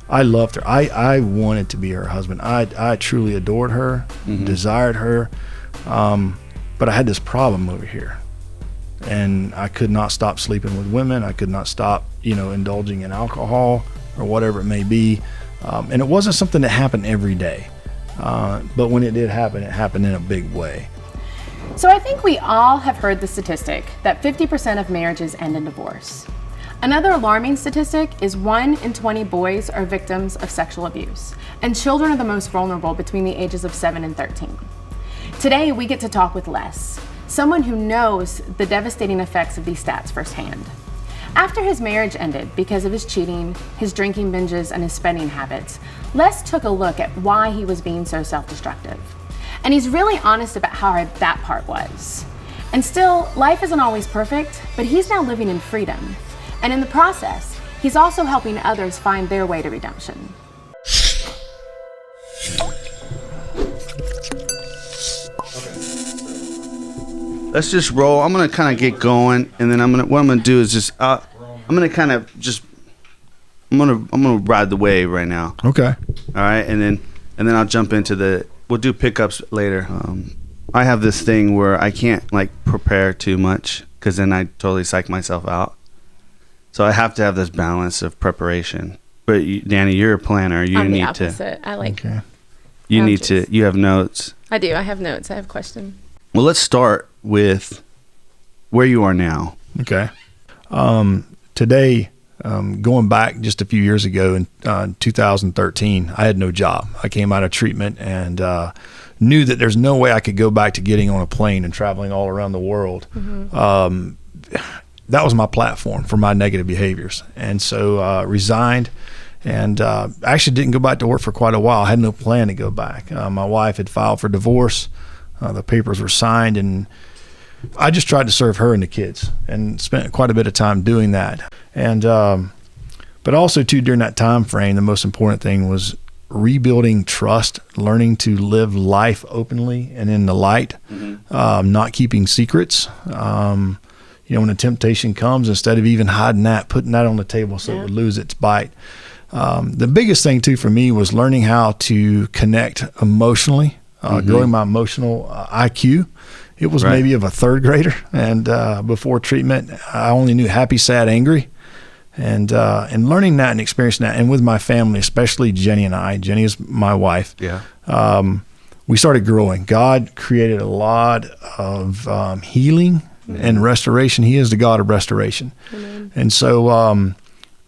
I loved her. I wanted to be her husband. I truly adored her, desired her, but I had this problem over here, and I could not stop sleeping with women. I could not stop, indulging in alcohol or whatever it may be, and it wasn't something that happened every day, but when it did happen, it happened in a big way. So I think we all have heard the statistic that 50% of marriages end in divorce. Another alarming statistic is 1 in 20 boys are victims of sexual abuse, and children are the most vulnerable between the ages of 7 and 13. Today, we get to talk with Les, someone who knows the devastating effects of these stats firsthand. After his marriage ended because of his cheating, his drinking binges, and his spending habits, Les took a look at why he was being so self-destructive. And he's really honest about how hard that part was. And still, life isn't always perfect, but he's now living in freedom. And in the process, he's also helping others find their way to redemption. Let's just roll. I'm gonna kind of get going, and then what I'm gonna do is just I'm gonna ride the wave right now. Okay. All right, and then I'll jump into we'll do pickups later. I have this thing where I can't prepare too much because then I totally psych myself out. So I have to have this balance of preparation. But Danny, you're a planner. I'm the opposite. I like. Okay. You have notes. I do. I have notes. I have questions. Well, let's start with where you are now. Okay. Today, going back just a few years ago in 2013, I had no job. I came out of treatment and knew that there's no way I could go back to getting on a plane and traveling all around the world. That was my platform for my negative behaviors. And so resigned and actually didn't go back to work for quite a while. I had no plan to go back. My wife had filed for divorce. The papers were signed, and I just tried to serve her and the kids and spent quite a bit of time doing that. And but also, too, during that time frame, the most important thing was rebuilding trust, learning to live life openly and in the light, not keeping secrets. When a temptation comes, instead of even hiding that, putting that on the table so it would lose its bite. The biggest thing, too, for me was learning how to connect emotionally, growing my emotional IQ. It was maybe of a third grader. And before treatment, I only knew happy, sad, angry. And learning that and experiencing that, and with my family, especially Jenny and I. Jenny is my wife. Yeah. We started growing. God created a lot of healing and restoration. He is the God of restoration. Amen. And so,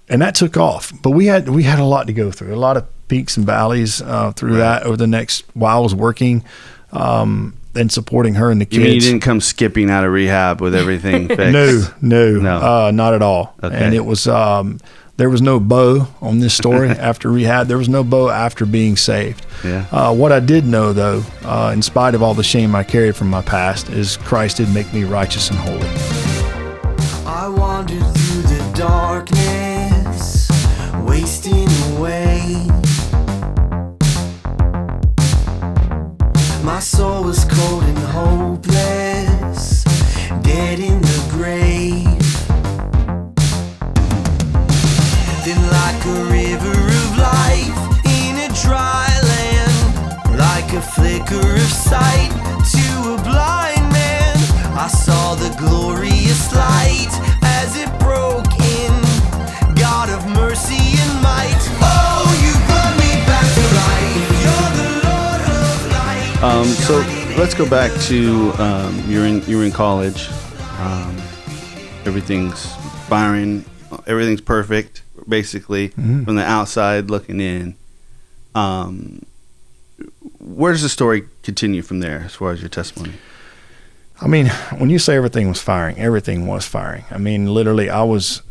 and that took off. But we had a lot to go through, a lot of peaks and valleys through that over the next while I was working and supporting her and the kids. You mean you didn't come skipping out of rehab with everything fixed? No, not at all. Okay. And it was there was no bow on this story after rehab. There was no bow after being saved. Yeah. What I did know, though, in spite of all the shame I carried from my past, is Christ did make me righteous and holy. I wandered through the darkness, wasting away. My soul was cold and hopeless, dead in the grave. Then like a river of life in a dry land, like a flicker of sight to a blind man, I saw the glorious light as it broke in, God of mercy and might. Oh, you brought me back to life. You're the Lord of light. So let's go back to you're in college. Everything's firing. Everything's perfect, basically, from the outside looking in. Where does the story continue from there as far as your testimony? I mean, when you say everything was firing, everything was firing. I mean, literally, I was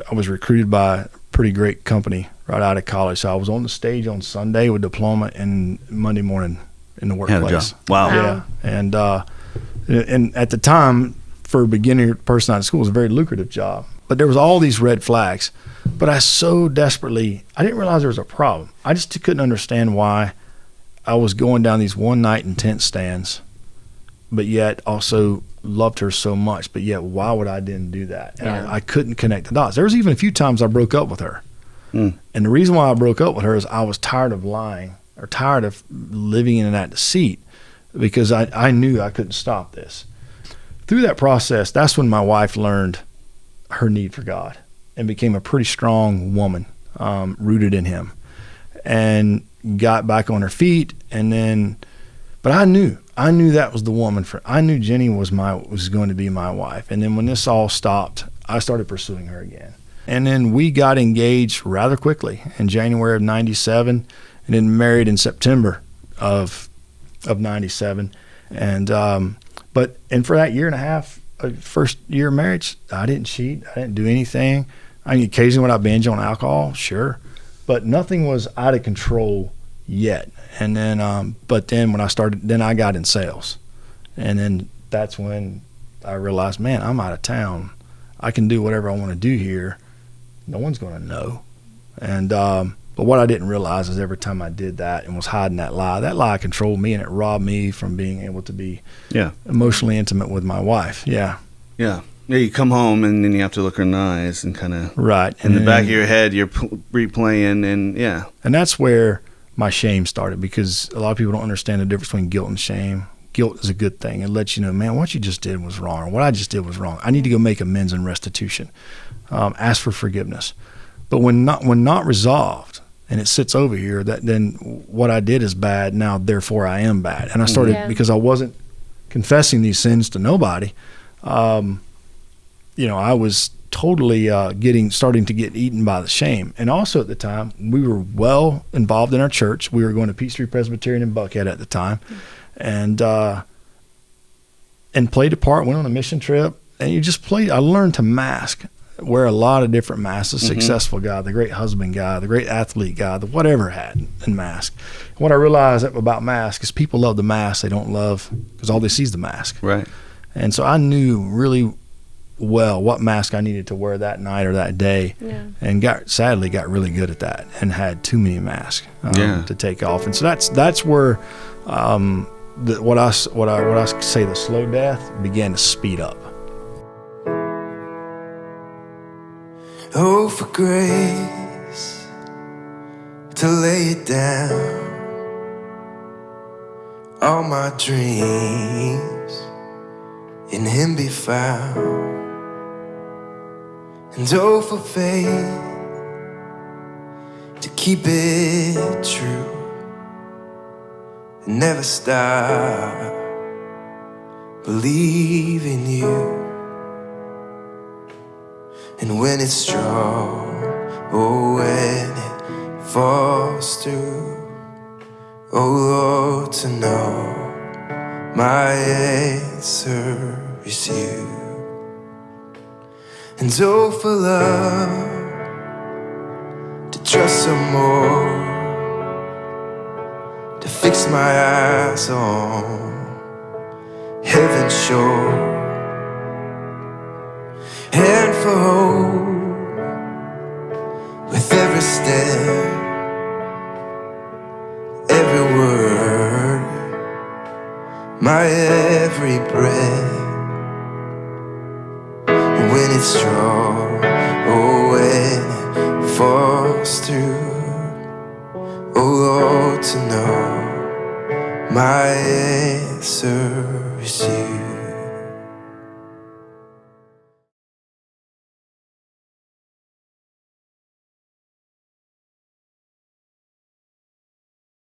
recruited by a pretty great company right out of college. So I was on the stage on Sunday with diploma and Monday morning in the workplace. Wow. Yeah. And at the time, for a beginner person out of school, it was a very lucrative job. But there was all these red flags. But I didn't realize there was a problem. I just couldn't understand why I was going down these one-night in tent stands, but yet also loved her so much. But yet, why would I didn't do that? And I couldn't connect the dots. There was even a few times I broke up with her. Mm. And the reason why I broke up with her is I was tired of lying, or tired of living in that deceit, because I knew I couldn't stop this. Through that process, that's when my wife learned her need for God and became a pretty strong woman, rooted in him, and got back on her feet. And then, but I knew that was the woman I knew Jenny was going to be my wife. And then when this all stopped, I started pursuing her again. And then we got engaged rather quickly in January of 97, and then married in September of 97. And for that year and a half, first year of marriage, I didn't cheat. I didn't do anything. I mean, occasionally when I binge on alcohol, sure, but nothing was out of control yet. And then, but then when I got in sales, and then that's when I realized, man, I'm out of town. I can do whatever I want to do here. No one's going to know. And, but what I didn't realize is every time I did that and was hiding that lie controlled me, and it robbed me from being able to be emotionally intimate with my wife. Yeah. Yeah. Yeah, you come home and then you have to look her in the eyes and kind of right in the back of your head you're replaying, and and that's where my shame started, because a lot of people don't understand the difference between guilt and shame. Guilt is a good thing. It lets you know, man, what you just did was wrong, or what I just did was wrong. I need to go make amends and restitution, ask for forgiveness. But when not resolved, and it sits over here, that then what I did is bad. Now, therefore, I am bad. And I started because I wasn't confessing these sins to nobody. I was totally starting to get eaten by the shame. And also at the time, we were well involved in our church. We were going to Peachtree Presbyterian in Buckhead at the time, and played a part. Went on a mission trip, and I learned to mask. Wear a lot of different masks. The successful guy, the great husband guy, the great athlete guy, the whatever hat and mask. And what I realized about mask is people love the mask. They don't love, because all they see is the mask. Right. And so I knew really well what mask I needed to wear that night or that day, and sadly got really good at that, and had too many masks to take off. And so that's where what I say the slow death began to speed up. Oh, for grace to lay it down. All my dreams in Him be found. And oh, for faith to keep it true and never stop believing you. And when it's strong, oh, when it falls through, oh Lord, to know my answer is you. And oh, for love to trust some more, to fix my eyes on heaven's shore. And for hope with every step, every word, my every breath. And when it's strong, oh, when it falls through, oh Lord, to know my answer is you.